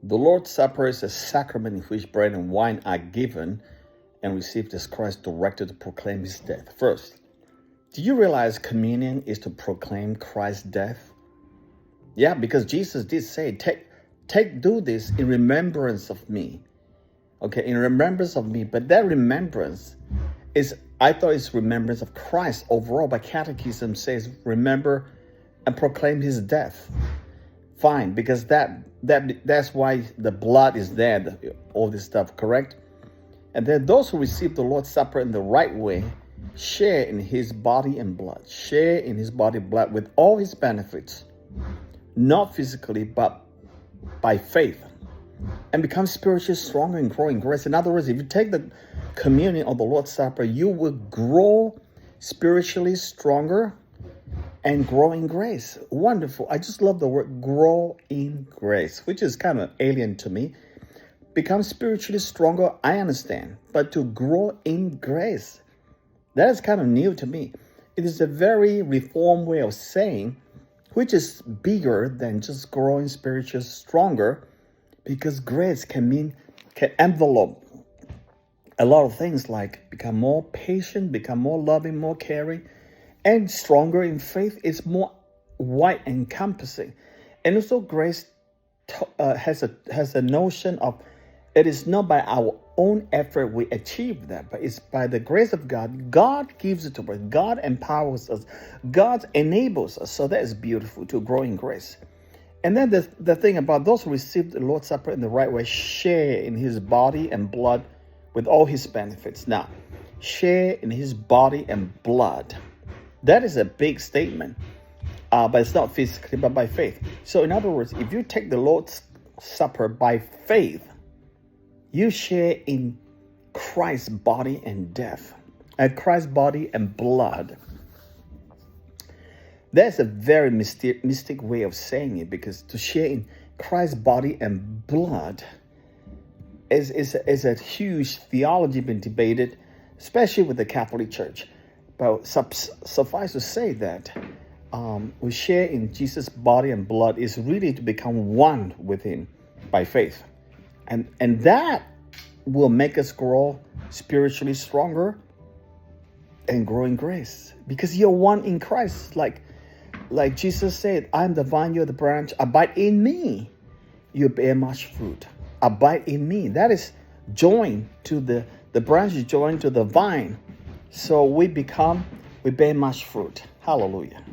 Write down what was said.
The Lord's Supper is a sacrament in which bread and wine are given and received as Christ directed to proclaim his death. First, do you realize communion is to proclaim Christ's death? Yeah, because Jesus did say, do this in remembrance of me. Okay, in remembrance of me. But that remembrance I thought it's remembrance of Christ overall, but Catechism says remember and proclaim his death. Fine, because that's why the blood is there, all this stuff, correct? And then those who receive the Lord's Supper in the right way share in his body and blood, share in his body and blood with all his benefits, not physically, but by faith, and become spiritually stronger and grow in grace. In other words, if you take the communion of the Lord's Supper, you will grow spiritually stronger and grow in grace. Wonderful. I just love the word grow in grace, which is kind of alien to me. Become spiritually stronger, I understand. But to grow in grace, that is kind of new to me. It is a very reformed way of saying, which is bigger than just growing spiritually stronger, because grace can envelope a lot of things, like become more patient, become more loving, more caring, and stronger in faith. Is more wide encompassing. And also grace has a notion of, it is not by our own effort we achieve that, but it's by the grace of God. God gives it to us. God empowers us. God enables us. So that is beautiful, to grow in grace. And then the thing about those who receive the Lord's Supper in the right way share in his body and blood with all his benefits. Now, share in his body and blood. That is a big statement, but it's not physically, but by faith. So in other words, if you take the Lord's Supper by faith, you share in Christ's body and death, Christ's body and blood. That's a very mystic way of saying it, because to share in Christ's body and blood is a huge theology been debated, especially with the Catholic Church. But suffice to say that we share in Jesus' body and blood is really to become one with him by faith. And that will make us grow spiritually stronger and grow in grace, because you're one in Christ. Like Jesus said, I'm the vine, you're the branch. Abide in me, you bear much fruit. Abide in me. That is joined to the branch is joined to the vine. So we bear much fruit. Hallelujah.